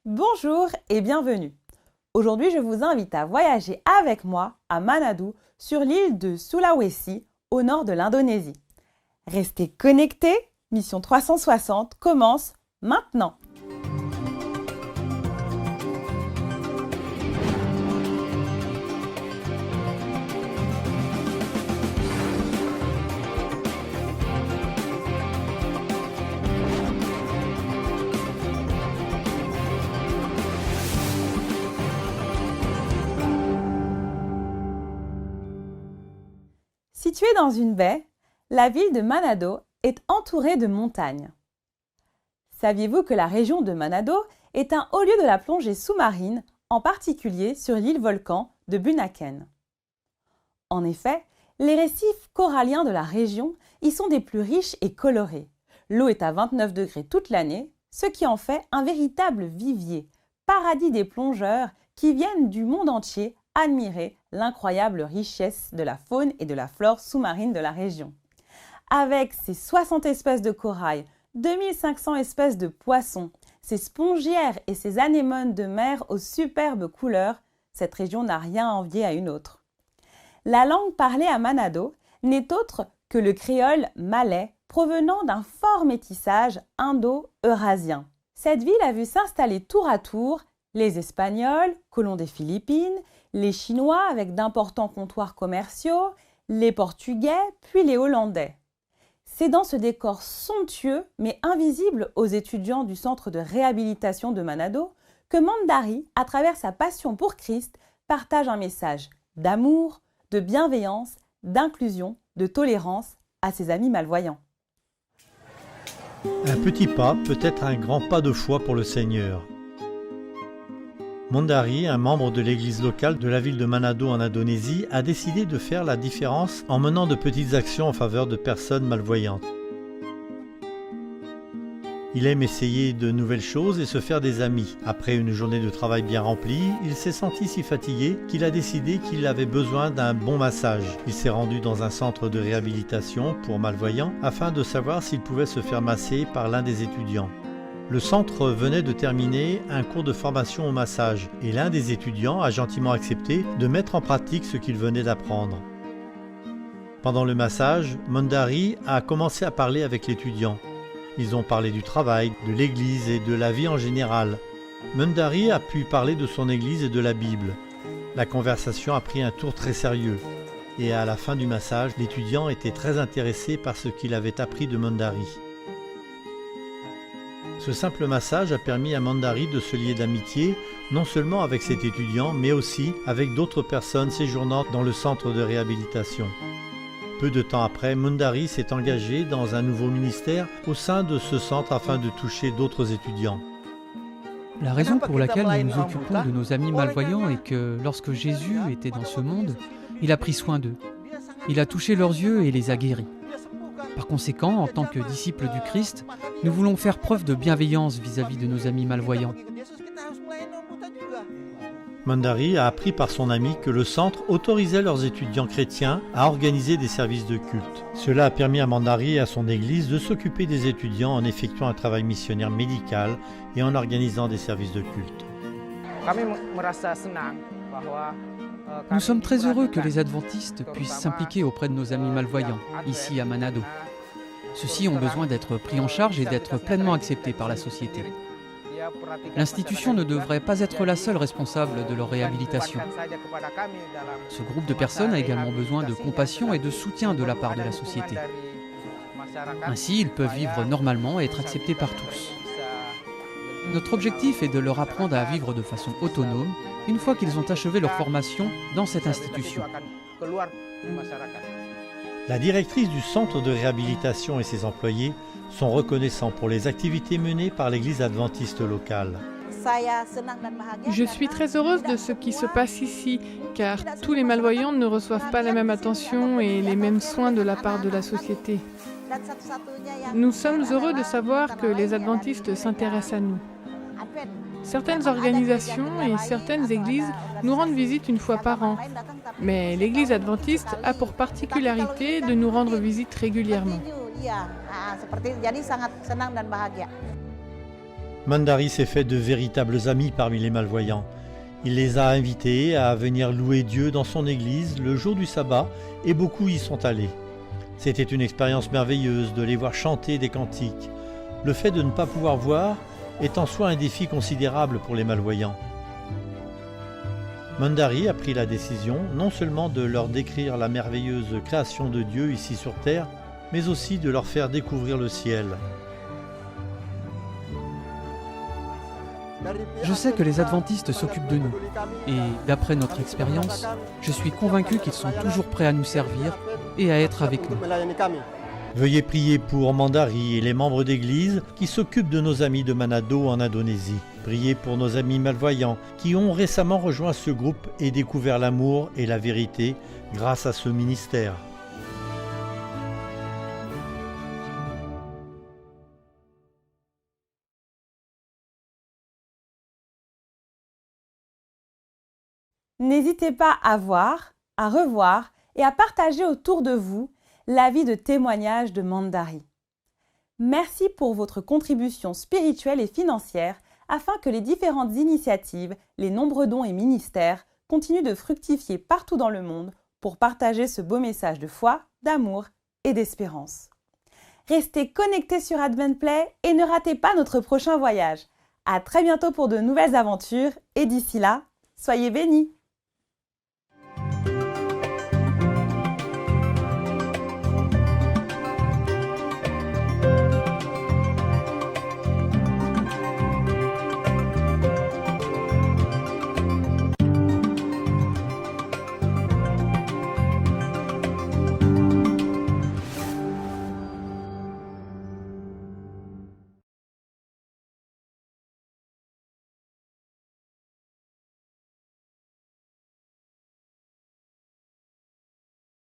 Bonjour et bienvenue. Aujourd'hui, je vous invite à voyager avec moi à Manado, sur l'île de Sulawesi, au nord de l'Indonésie. Restez connectés, Mission 360 commence maintenant. Située dans une baie, la ville de Manado est entourée de montagnes. Saviez-vous que la région de Manado est un haut lieu de la plongée sous-marine, en particulier sur l'île volcan de Bunaken? En effet, les récifs coralliens de la région y sont des plus riches et colorés. L'eau est à 29 degrés toute l'année, ce qui en fait un véritable vivier, paradis des plongeurs qui viennent du monde entier admirer l'incroyable richesse de la faune et de la flore sous-marine de la région. Avec ses 60 espèces de corail, 2500 espèces de poissons, ses spongiaires et ses anémones de mer aux superbes couleurs, cette région n'a rien à envier à une autre. La langue parlée à Manado n'est autre que le créole malais provenant d'un fort métissage indo-eurasien. Cette ville a vu s'installer tour à tour les Espagnols, colons des Philippines, les Chinois avec d'importants comptoirs commerciaux, les Portugais, puis les Hollandais. C'est dans ce décor somptueux mais invisible aux étudiants du centre de réhabilitation de Manado que Mandari, à travers sa passion pour Christ, partage un message d'amour, de bienveillance, d'inclusion, de tolérance à ses amis malvoyants. Un petit pas peut être un grand pas de foi pour le Seigneur. Mandari, un membre de l'église locale de la ville de Manado en Indonésie, a décidé de faire la différence en menant de petites actions en faveur de personnes malvoyantes. Il aime essayer de nouvelles choses et se faire des amis. Après une journée de travail bien remplie, il s'est senti si fatigué qu'il a décidé qu'il avait besoin d'un bon massage. Il s'est rendu dans un centre de réhabilitation pour malvoyants afin de savoir s'il pouvait se faire masser par l'un des étudiants. Le centre venait de terminer un cours de formation au massage et l'un des étudiants a gentiment accepté de mettre en pratique ce qu'il venait d'apprendre. Pendant le massage, Mandari a commencé à parler avec l'étudiant. Ils ont parlé du travail, de l'église et de la vie en général. Mandari a pu parler de son église et de la Bible. La conversation a pris un tour très sérieux. Et à la fin du massage, l'étudiant était très intéressé par ce qu'il avait appris de Mandari. Ce simple massage a permis à Mandari de se lier d'amitié, non seulement avec cet étudiant, mais aussi avec d'autres personnes séjournant dans le centre de réhabilitation. Peu de temps après, Mandari s'est engagé dans un nouveau ministère au sein de ce centre afin de toucher d'autres étudiants. La raison pour laquelle nous nous occupons de nos amis malvoyants est que lorsque Jésus était dans ce monde, il a pris soin d'eux. Il a touché leurs yeux et les a guéris. Par conséquent, en tant que disciples du Christ, nous voulons faire preuve de bienveillance vis-à-vis de nos amis malvoyants. Mandari a appris par son ami que le centre autorisait leurs étudiants chrétiens à organiser des services de culte. Cela a permis à Mandari et à son église de s'occuper des étudiants en effectuant un travail missionnaire médical et en organisant des services de culte. Nous sommes très heureux que les adventistes puissent s'impliquer auprès de nos amis malvoyants, ici à Manado. Ceux-ci ont besoin d'être pris en charge et d'être pleinement acceptés par la société. L'institution ne devrait pas être la seule responsable de leur réhabilitation. Ce groupe de personnes a également besoin de compassion et de soutien de la part de la société. Ainsi, ils peuvent vivre normalement et être acceptés par tous. Notre objectif est de leur apprendre à vivre de façon autonome une fois qu'ils ont achevé leur formation dans cette institution. La directrice du centre de réhabilitation et ses employés sont reconnaissants pour les activités menées par l'église adventiste locale. Je suis très heureuse de ce qui se passe ici, car tous les malvoyants ne reçoivent pas la même attention et les mêmes soins de la part de la société. Nous sommes heureux de savoir que les adventistes s'intéressent à nous. Certaines organisations et certaines églises nous rendent visite une fois par an, mais l'église adventiste a pour particularité de nous rendre visite régulièrement. Mandari s'est fait de véritables amis parmi les malvoyants. Il les a invités à venir louer Dieu dans son église le jour du sabbat et beaucoup y sont allés. C'était une expérience merveilleuse de les voir chanter des cantiques. Le fait de ne pas pouvoir voir est en soi un défi considérable pour les malvoyants. Mandari a pris la décision non seulement de leur décrire la merveilleuse création de Dieu ici sur terre, mais aussi de leur faire découvrir le ciel. Je sais que les adventistes s'occupent de nous. Et d'après notre expérience, je suis convaincu qu'ils sont toujours prêts à nous servir et à être avec nous. Veuillez prier pour Mandari et les membres d'église qui s'occupent de nos amis de Manado en Indonésie. Priez pour nos amis malvoyants qui ont récemment rejoint ce groupe et découvert l'amour et la vérité grâce à ce ministère. N'hésitez pas à voir, à revoir et à partager autour de vous la vie de témoignage de Mandari. Merci pour votre contribution spirituelle et financière afin que les différentes initiatives, les nombreux dons et ministères continuent de fructifier partout dans le monde pour partager ce beau message de foi, d'amour et d'espérance. Restez connectés sur AdventPlay et ne ratez pas notre prochain voyage. À très bientôt pour de nouvelles aventures et d'ici là, soyez bénis!